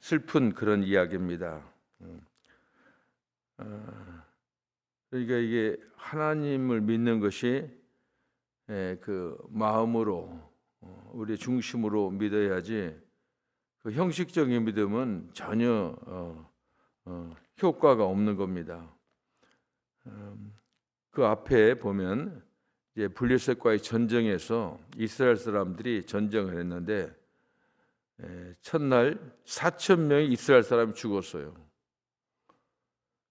슬픈 그런 이야기입니다. 그러니까 이게 하나님을 믿는 것이 그 마음으로 우리 중심으로 믿어야지 그 형식적인 믿음은 전혀 효과가 없는 겁니다. 그 앞에 보면 이제 블레셋과의 전쟁에서 이스라엘 사람들이 전쟁을 했는데 첫날 4,000명의 이스라엘 사람이 죽었어요.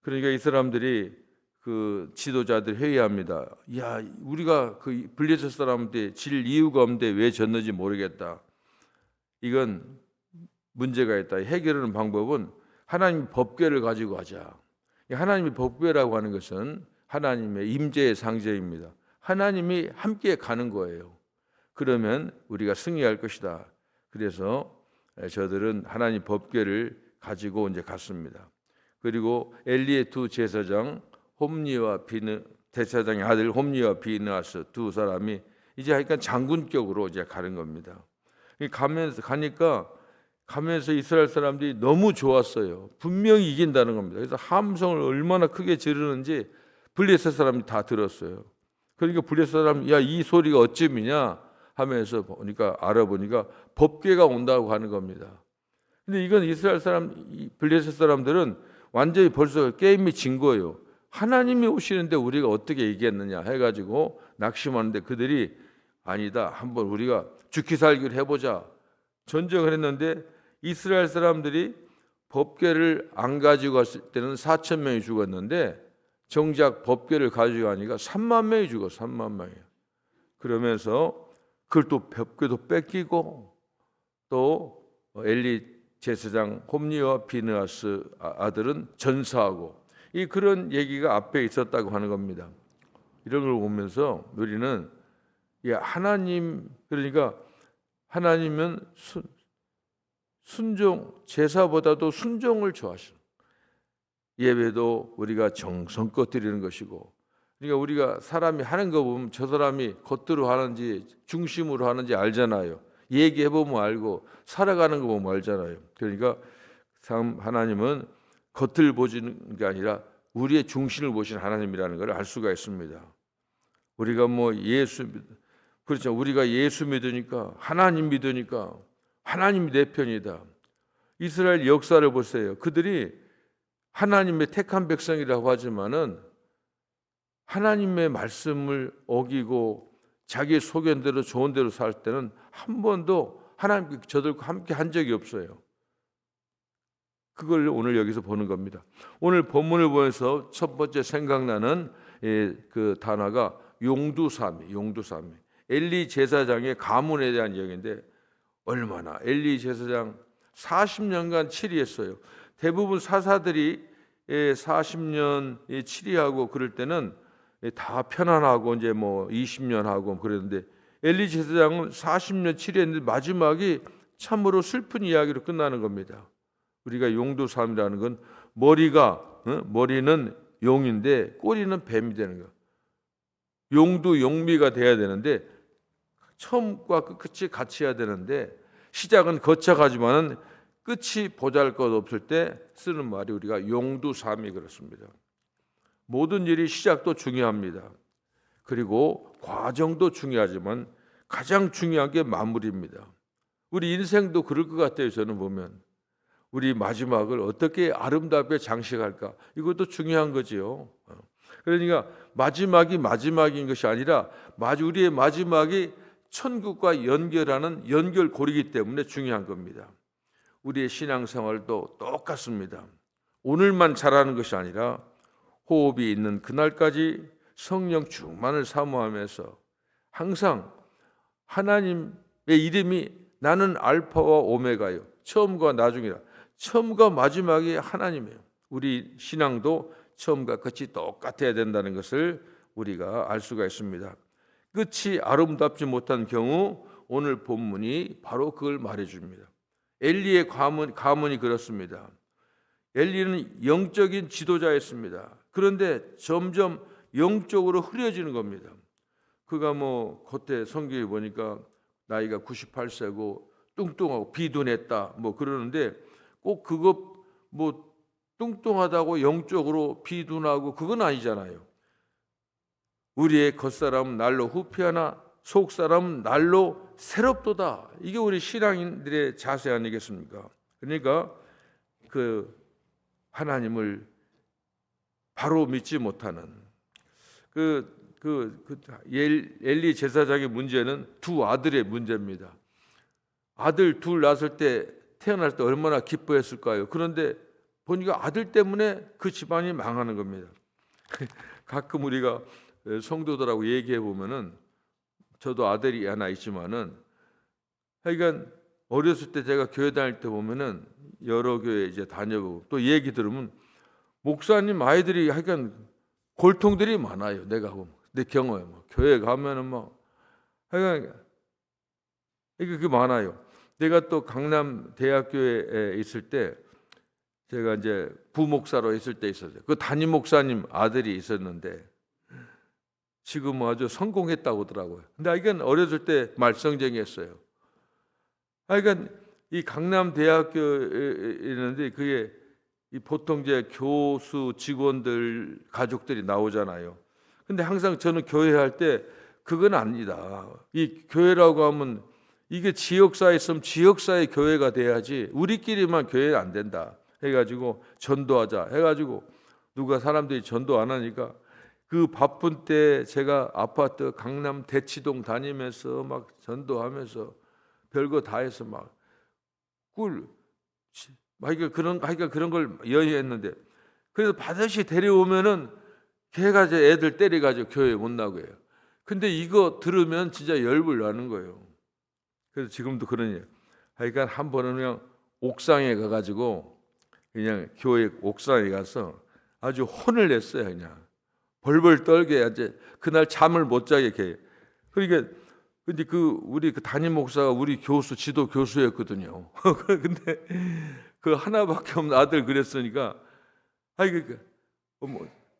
그러니까 이 사람들이 그 지도자들 회의합니다. 야, 우리가 그 블레셋 사람한테 질 이유가 없는데 왜 졌는지 모르겠다. 이건 문제가 있다. 해결하는 방법은 하나님 법궤를 가지고 하자. 하나님의 법궤라고 하는 것은 하나님의 임재의 상징입니다. 하나님이 함께 가는 거예요. 그러면 우리가 승리할 것이다. 그래서 저들은 하나님 법궤를 가지고 이제 갔습니다. 그리고 엘리의 두 제사장 홈리와 대제사장의 아들 홈리와 비느하스 두 사람이 이제 하니까 장군격으로 이제 가는 겁니다. 가면서 이스라엘 사람들이 너무 좋았어요. 분명히 이긴다는 겁니다. 그래서 함성을 얼마나 크게 지르는지 블레셋 사람이 다 들었어요. 그러니까 블레셋 사람이 야, 이 소리가 어찌미냐 하면서 알아보니까 법궤가 온다고 하는 겁니다. 근데 이건 이스라엘 사람, 블레셋 사람들은 완전히 벌써 게임이 진 거예요. 하나님이 오시는데 우리가 어떻게 이겼느냐 해가지고 낙심하는데 그들이 아니다. 한번 우리가 죽기 살기를 해보자. 전쟁을 했는데 이스라엘 사람들이 법궤를 안 가지고 갔을 때는 4,000명이 죽었는데 정작 법궤를 가지고 가니까 3만 명이 죽었어. 3만 명이. 그러면서 그걸 또 법궤도 뺏기고 또 엘리 제사장 홈리와 비느하스 아들은 전사하고 그런 얘기가 앞에 있었다고 하는 겁니다. 이런 걸 보면서 우리는 하나님, 그러니까 하나님은 순종, 제사보다도 순종을 좋아하시는, 예배도 우리가 정성껏 드리는 것이고, 그러니까 우리가 사람이 하는 거 보면 저 사람이 겉으로 하는지 중심으로 하는지 알잖아요. 얘기해 보면 알고 살아가는 거 보면 알잖아요. 그러니까 참 하나님은 겉을 보시는 게 아니라 우리의 중심을 보시는 하나님이라는 걸 알 수가 있습니다. 우리가 그렇죠. 우리가 예수 믿으니까, 하나님 믿으니까 하나님이 내 편이다. 이스라엘 역사를 보세요. 그들이 하나님의 택한 백성이라고 하지만은 하나님의 말씀을 어기고 자기 소견대로 좋은 대로 살 때는 한 번도 하나님 저들과 함께 한 적이 없어요. 그걸 오늘 여기서 보는 겁니다. 오늘 본문을 보면서 첫 번째 생각나는 그 단어가 용두삼위. 엘리 제사장의 가문에 대한 이야기인데 얼마나 엘리 제사장 40년간 치리했어요. 대부분 사사들이 40년 치리하고 그럴 때는 다 편안하고 이제 뭐 20년 하고 그랬는데 엘리 제사장은 40년 치리했는데 마지막이 참으로 슬픈 이야기로 끝나는 겁니다. 우리가 용두삼이라는 건 머리는 용인데 꼬리는 뱀이 되는 거예요. 용두 용미가 돼야 되는데 처음과 끝이 같이 해야 되는데 시작은 거창하지만은 끝이 보잘것없을 때 쓰는 말이 우리가 용두삼이 그렇습니다. 모든 일이 시작도 중요합니다. 그리고 과정도 중요하지만 가장 중요한 게 마무리입니다. 우리 인생도 그럴 것 같아요. 저는 보면 우리 마지막을 어떻게 아름답게 장식할까, 이것도 중요한 거지요. 그러니까 마지막인 것이 아니라 우리의 마지막이 천국과 연결하는 연결고리이기 때문에 중요한 겁니다. 우리의 신앙생활도 똑같습니다. 오늘만 잘하는 것이 아니라 호흡이 있는 그날까지 성령 충만을 사모하면서 항상 하나님의 이름이 나는 알파와 오메가요, 처음과 나중이라. 처음과 마지막이 하나님이에요. 우리 신앙도 처음과 끝이 똑같아야 된다는 것을 우리가 알 수가 있습니다. 끝이 아름답지 못한 경우 오늘 본문이 바로 그걸 말해줍니다. 엘리의 가문이 그렇습니다. 엘리는 영적인 지도자였습니다. 그런데 점점 영적으로 흐려지는 겁니다. 그가 겉에 성경에 보니까 나이가 98세고 뚱뚱하고 비둔했다 그러는데 꼭 그거 뭐 뚱뚱하다고 영적으로 비둔하고 그건 아니잖아요. 우리의 겉사람은 날로 후피하나 속사람은 날로 새롭도다. 이게 우리 신앙인들의 자세 아니겠습니까? 그러니까 그 하나님을 바로 믿지 못하는 엘리 제사장의 문제는 두 아들의 문제입니다. 아들 둘 낳았을 때 태어날 때 얼마나 기뻐했을까요? 그런데 보니까 아들 때문에 그 집안이 망하는 겁니다. 가끔 우리가 성도들하고 얘기해 보면은 저도 아들이 하나 있지만은 하여간 어렸을 때 제가 교회 다닐 때 보면은 여러 교회 이제 다녀보고 또 얘기 들으면 목사님 아이들이 하여간 골통들이 많아요. 내가 보면 내 경험에 교회 가면은 뭐 하여간 이게 많아요. 내가 또 강남 대학교에 있을 때 제가 이제 부목사로 있을 때 있었어요. 그 담임 목사님 아들이 있었는데 지금 아주 성공했다고 하더라고요. 근데 이건 어렸을 때 말썽쟁이였어요. 하여간 이 강남 대학교에 있는데 그게 보통 이제 교수 직원들 가족들이 나오잖아요. 근데 항상 저는 교회 할 때 그건 아니다. 이 교회라고 하면 이게 지역사회 있으면 지역사회 교회가 돼야지 우리끼리만 교회 안 된다 해가지고 전도하자 해가지고 누가 사람들이 전도 안 하니까 그 바쁜 때 제가 아파트 강남 대치동 다니면서 막 전도하면서 별거 다 해서 막 그런 걸 여의했는데 그래서 반드시 데려오면은 걔가 이제 애들 때려가지고 교회 못 나고 해요. 근데 이거 들으면 진짜 열불 나는 거예요. 그래서 지금도 그러니 하여간 한 번은 그냥 옥상에 가가지고 그냥 교회 옥상에 가서 아주 혼을 냈어요. 그냥 벌벌 떨게 이제 그날 잠을 못 자게 이렇게. 그러니까 근데 우리 담임 목사가 우리 교수 지도 교수였거든요. 근데 그 하나밖에 없는 아들 그랬으니까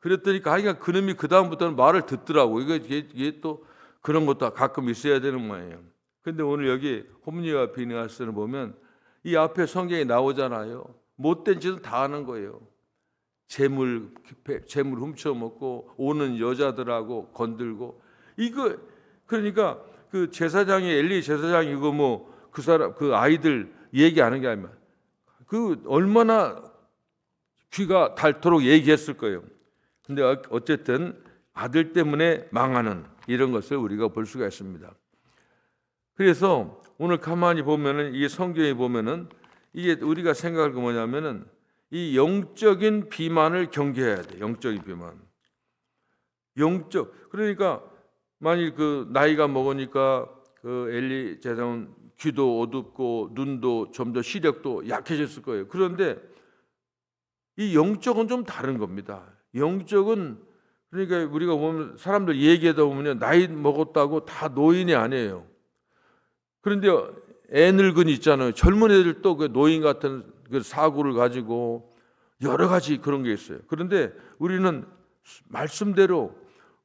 그랬더니까 그놈이 그 다음부터는 말을 듣더라고. 이게 또 그런 것도 가끔 있어야 되는 모양이에요. 근데 오늘 여기 홈리와 비느하스를 보면 이 앞에 성경에 나오잖아요. 못된 짓은 다 하는 거예요. 재물 훔쳐 먹고 오는 여자들하고 건들고 이거 그러니까 그 제사장이 엘리 제사장이 이거 뭐 그 사람 그 아이들 얘기하는 게 아니라 그 얼마나 귀가 닳도록 얘기했을 거예요. 근데 어쨌든 아들 때문에 망하는 이런 것을 우리가 볼 수가 있습니다. 그래서 오늘 가만히 보면은 이 성경에 보면은 이게 우리가 생각할 게 뭐냐면은 이 영적인 비만을 경계해야 돼. 영적인 비만. 그러니까 만일 그 나이가 먹으니까 그 엘리 제사장은 귀도 어둡고 눈도 좀 더 시력도 약해졌을 거예요. 그런데 이 영적은 좀 다른 겁니다. 영적은 그러니까 우리가 보면 사람들 얘기하다 보면 나이 먹었다고 다 노인이 아니에요. 그런데 애 늙은 있잖아요. 젊은 애들도 그 노인 같은 그 사고를 가지고 여러 가지 그런 게 있어요. 그런데 우리는 말씀대로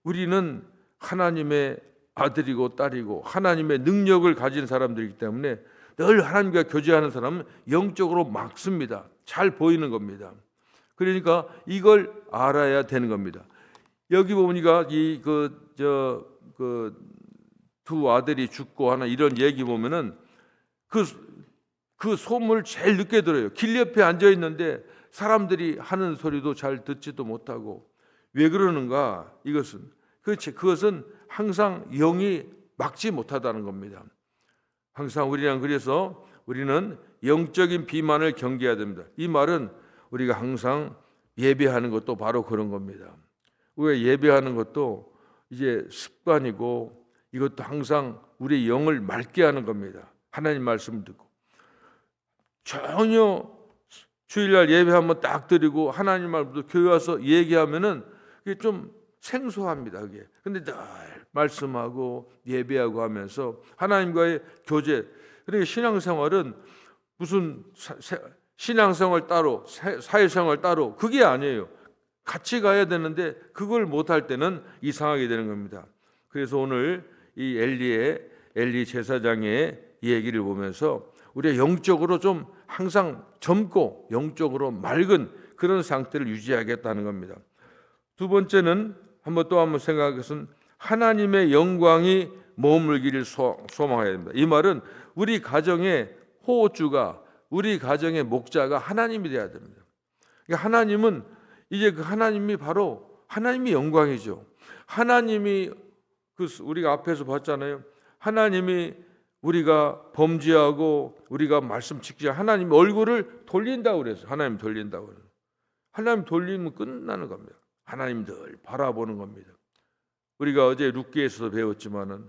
우리는 하나님의 아들이고 딸이고 하나님의 능력을 가진 사람들이기 때문에 늘 하나님과 교제하는 사람은 영적으로 막습니다. 잘 보이는 겁니다. 그러니까 이걸 알아야 되는 겁니다. 여기 보니까 두 아들이 죽고 하나 이런 얘기 보면은 그 소문을 제일 늦게 들어요. 길 옆에 앉아 있는데 사람들이 하는 소리도 잘 듣지도 못하고 왜 그러는가? 그것은 항상 영이 막지 못하다는 겁니다. 항상 그래서 우리는 영적인 비만을 경계해야 됩니다. 이 말은 우리가 항상 예배하는 것도 바로 그런 겁니다. 우리가 예배하는 것도 이제 습관이고 이것도 항상 우리의 영을 맑게 하는 겁니다. 하나님 말씀을 듣고 전혀 주일날 예배 한번 딱 드리고 하나님 말부터 교회 와서 얘기하면은 그게 좀 생소합니다. 그게. 근데 늘 말씀하고 예배하고 하면서 하나님과의 교제. 그러니까 신앙생활은 무슨 신앙생활 따로 사회생활 따로 그게 아니에요. 같이 가야 되는데 그걸 못할 때는 이상하게 되는 겁니다. 그래서 오늘 이 엘리 제사장의 얘기를 보면서 우리가 영적으로 좀 항상 젊고 영적으로 맑은 그런 상태를 유지하겠다는 겁니다. 두 번째는 한번 생각할 것은 하나님의 영광이 머물기를 소망해야 됩니다. 이 말은 우리 가정의 호주가, 우리 가정의 목자가 하나님이 되어야 됩니다. 그러니까 하나님은 이제 그 하나님이 바로 하나님의 영광이죠. 하나님이 우리가 앞에서 봤잖아요. 하나님이 우리가 범죄하고 우리가 말씀 지키지 하나님 얼굴을 돌린다고 그래서 하나님 돌린다고 그래요. 하나님 돌리면 끝나는 겁니다. 하나님 늘 바라보는 겁니다. 우리가 어제 룻기에서도 배웠지만은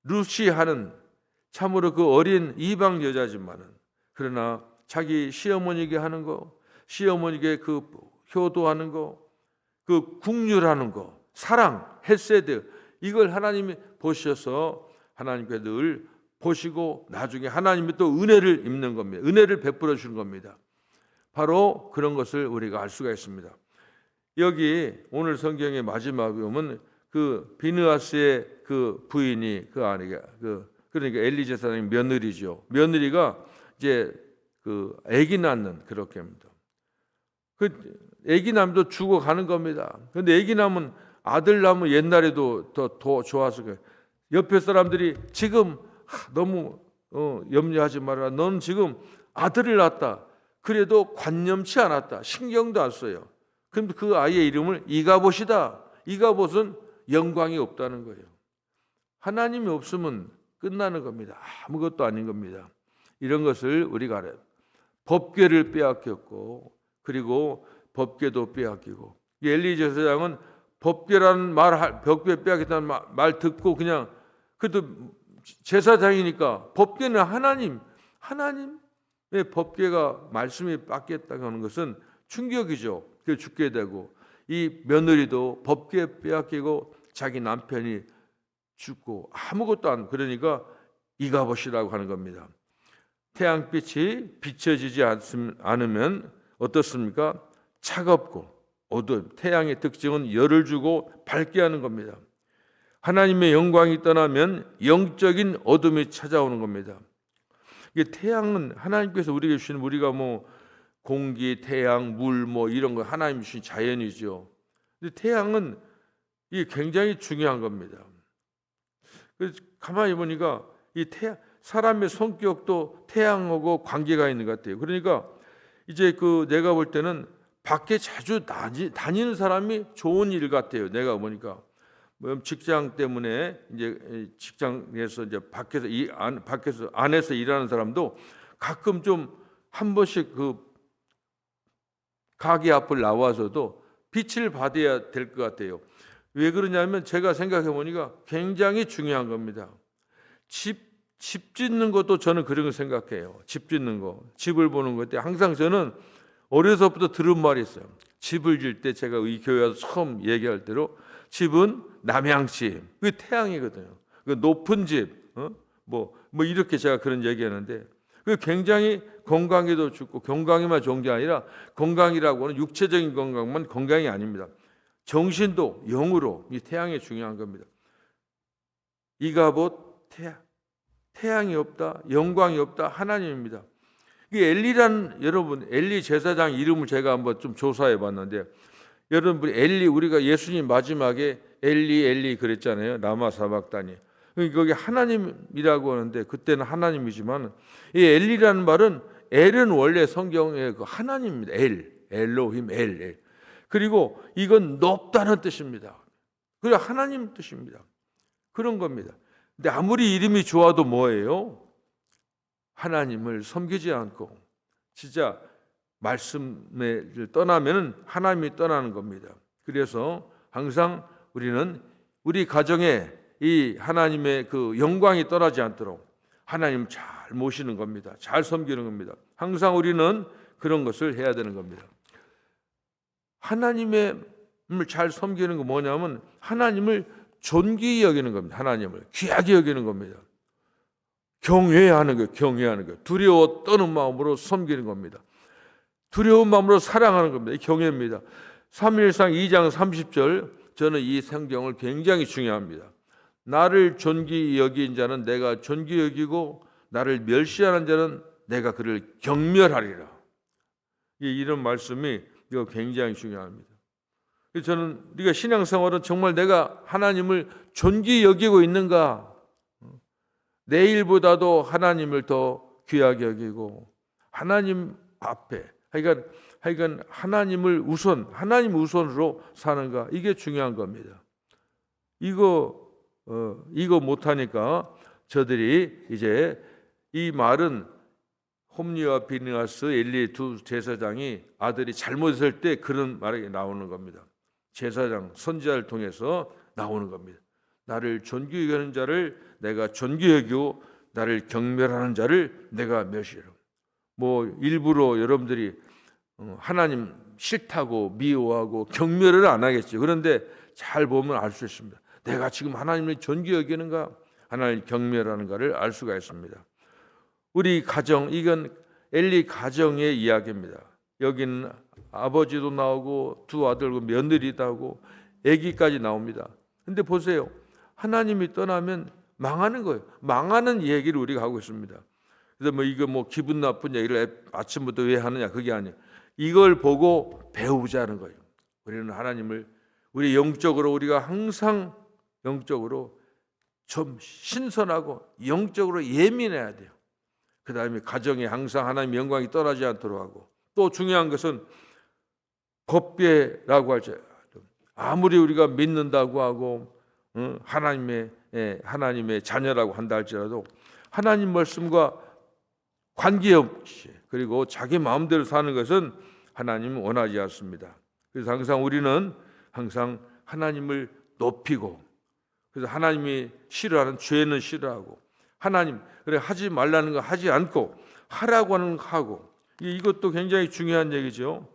룻이 하는 참으로 그 어린 이방 여자지만은 그러나 자기 시어머니에게 하는 거, 시어머니에게 그 효도하는 거, 그 국률하는 거, 사랑, 헤세드 이걸 하나님이 보셔서 하나님께 늘 보시고 나중에 하나님이 또 은혜를 입는 겁니다. 은혜를 베풀어 주는 겁니다. 바로 그런 것을 우리가 알 수가 있습니다. 여기 오늘 성경의 마지막에 보면 그 비느하스의 그 부인이 그 아내가 그러니까 엘리 제사장의 며느리죠. 며느리가 이제 그 아기 낳는 그렇게 합니다. 그 아기 낳으면 죽어가는 겁니다. 그런데 아기 낳으면 아들 낳으면 옛날에도 더 좋아서 옆에 사람들이 지금 너무 염려하지 마라. 너는 지금 아들을 낳았다. 그래도 관념치 않았다. 신경도 안 써요. 그럼 그 아이의 이름을 이가봇이다. 이가봇은 영광이 없다는 거예요. 하나님이 없으면 끝나는 겁니다. 아무것도 아닌 겁니다. 이런 것을 우리가 알아요. 법궤를 빼앗겼고 그리고 법궤도 빼앗기고 엘리 제사장은 법궤라는 법궤 빼앗겼다는 말 듣고 그냥 그래도 제사장이니까 법궤는 하나님의 법궤가 말씀이 뺏겼다고 하는 것은 충격이죠. 그래서 죽게 되고 이 며느리도 법궤 빼앗기고 자기 남편이 죽고 아무것도 안 그러니까 이가봇이라고 하는 겁니다. 태양빛이 비춰지지 않으면 어떻습니까? 차갑고 어두움. 태양의 특징은 열을 주고 밝게 하는 겁니다. 하나님의 영광이 떠나면 영적인 어둠이 찾아오는 겁니다. 이게 태양은 하나님께서 우리에게 주시는 우리가 뭐 공기, 태양, 물 뭐 이런 거 하나님 주신 자연이죠. 근데 태양은 이게 굉장히 중요한 겁니다. 그래서 가만히 보니까 이 사람의 성격도 태양하고 관계가 있는 것 같아요. 그러니까 이제 내가 볼 때는 밖에 자주 다니는 사람이 좋은 일 같아요. 내가 보니까 직장 때문에 이제 직장에서 이제 밖에서 안에서 일하는 사람도 가끔 좀 한 번씩 그 가게 앞을 나와서도 빛을 받아야 될 것 같아요. 왜 그러냐면 제가 생각해 보니까 굉장히 중요한 겁니다. 집 짓는 것도 저는 그런 거 생각해요. 집 짓는 거, 집을 보는 것 때 항상 저는 어려서부터 들은 말이 있어요. 집을 질 때 제가 이 교회에서 처음 얘기할 대로 집은 남향집, 그게 태양이거든요. 그 높은 집, 뭐 이렇게 제가 그런 얘기하는데 그 굉장히 건강에도 좋고 건강에만 좋은 게 아니라 건강이라고 하는 육체적인 건강만 건강이 아닙니다. 정신도 영으로 이 태양이 중요한 겁니다. 이가봇 태양이 없다, 영광이 없다, 하나님입니다. 이게 여러분 엘리 제사장 이름을 제가 한번 좀 조사해 봤는데 여러분 엘리 우리가 예수님 마지막에 엘리 그랬잖아요. 라마 사박다니. 거기 하나님이라고 하는데 그때는 하나님이지만 이 엘리라는 말은 엘은 원래 성경의 그 하나님입니다. 엘로힘 엘. 그리고 이건 높다는 뜻입니다. 그리고 하나님 뜻입니다. 그런 겁니다. 근데 아무리 이름이 좋아도 뭐예요? 하나님을 섬기지 않고 진짜 말씀을 떠나면은 하나님이 떠나는 겁니다. 그래서 항상 우리는 우리 가정에 이 하나님의 그 영광이 떠나지 않도록 하나님 잘 모시는 겁니다. 잘 섬기는 겁니다. 항상 우리는 그런 것을 해야 되는 겁니다. 하나님을 잘 섬기는 거 뭐냐면 하나님을 존귀히 여기는 겁니다. 하나님을 귀하게 여기는 겁니다. 경외하는 거예요. 두려워 떠는 마음으로 섬기는 겁니다. 두려운 마음으로 사랑하는 겁니다. 이 경외입니다. 3일상 2장 30절 저는 이 성경을 굉장히 중요합니다. 나를 존귀히 여긴 자는 내가 존귀히 여기고 나를 멸시하는 자는 내가 그를 경멸하리라. 이런 말씀이 이거 굉장히 중요합니다. 저는 우리가 신앙생활은 정말 내가 하나님을 존귀히 여기고 있는가, 내일보다도 하나님을 더 귀하게 여기고 하나님 앞에 하여간 하나님 우선으로 사는가, 이게 중요한 겁니다. 이거 못하니까 저들이 이제 이 말은 홈리와 비느하스 엘리의 두 제사장이 아들이 잘못했을 때 그런 말이 나오는 겁니다. 제사장 선지자를 통해서 나오는 겁니다. 나를 존귀히 여기는 자를 내가 존귀히 여기고 나를 경멸하는 자를 내가 멸시하라. 일부러 여러분들이 하나님 싫다고 미워하고 경멸을 안 하겠죠. 그런데 잘 보면 알 수 있습니다. 내가 지금 하나님을 존귀히 여기는가, 하나님을 경멸하는가를 알 수가 있습니다. 우리 가정, 이건 엘리 가정의 이야기입니다. 여기는 아버지도 나오고 두 아들 며느리도 하고 아기까지 나옵니다. 근데 보세요. 하나님이 떠나면 망하는 거예요. 망하는 얘기를 우리가 하고 있습니다. 그래서 이거 기분 나쁜 얘기를 아침부터 왜 하느냐, 그게 아니에요. 이걸 보고 배우자는 거예요. 우리는 하나님을 우리 영적으로 우리가 항상 영적으로 좀 신선하고 영적으로 예민해야 돼요. 그 다음에 가정에 항상 하나님 영광이 떠나지 않도록 하고, 또 중요한 것은 법궤라고 할지, 아무리 우리가 믿는다고 하고 하나님의 자녀라고 한다 할지라도 하나님 말씀과 관계없이 그리고 자기 마음대로 사는 것은 하나님은 원하지 않습니다. 그래서 항상 우리는 항상 하나님을 높이고, 그래서 하나님이 싫어하는 죄는 싫어하고, 하나님 그래 하지 말라는 거 하지 않고 하라고 하는 거 하고, 이것도 굉장히 중요한 얘기죠.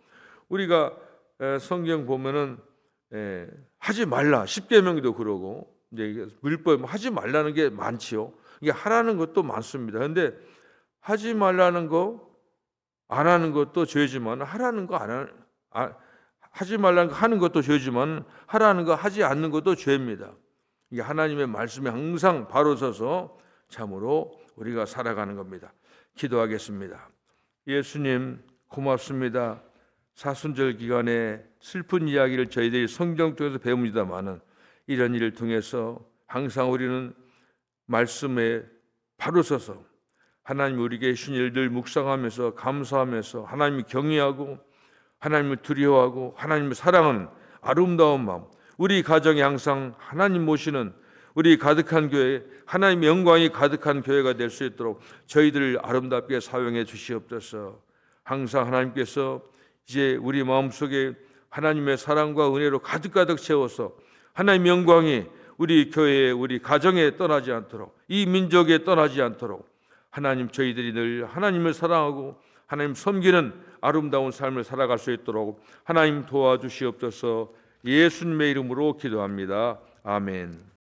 우리가 성경 보면은 하지 말라, 십계명도 그러고 이제 율법 하지 말라는 게 많지요. 이게 하라는 것도 많습니다. 그런데 하지 말라는 거 안 하는 것도 죄지만, 하라는 거 하지 말라는 거 하는 것도 죄지만 하라는 거 하지 않는 것도 죄입니다. 이게 하나님의 말씀에 항상 바로 서서 참으로 우리가 살아가는 겁니다. 기도하겠습니다. 예수님 고맙습니다. 사순절 기간에 슬픈 이야기를 저희들이 성경 통해서 배웁니다마는 이런 일을 통해서 항상 우리는 말씀에 바로 서서 하나님 우리에게 주신 일들 묵상하면서 감사하면서 하나님을 경외하고 하나님을 두려워하고 하나님을 사랑하는 아름다운 마음, 우리 가정에 항상 하나님 모시는 우리 가득한 교회, 하나님의 영광이 가득한 교회가 될 수 있도록 저희들을 아름답게 사용해 주시옵소서. 항상 하나님께서 이제 우리 마음속에 하나님의 사랑과 은혜로 가득가득 채워서 하나님의 영광이 우리 교회에, 우리 가정에 떠나지 않도록, 이 민족에 떠나지 않도록 하나님, 저희들이 늘 하나님을 사랑하고 하나님 섬기는 아름다운 삶을 살아갈 수 있도록 하나님 도와주시옵소서. 예수님의 이름으로 기도합니다. 아멘.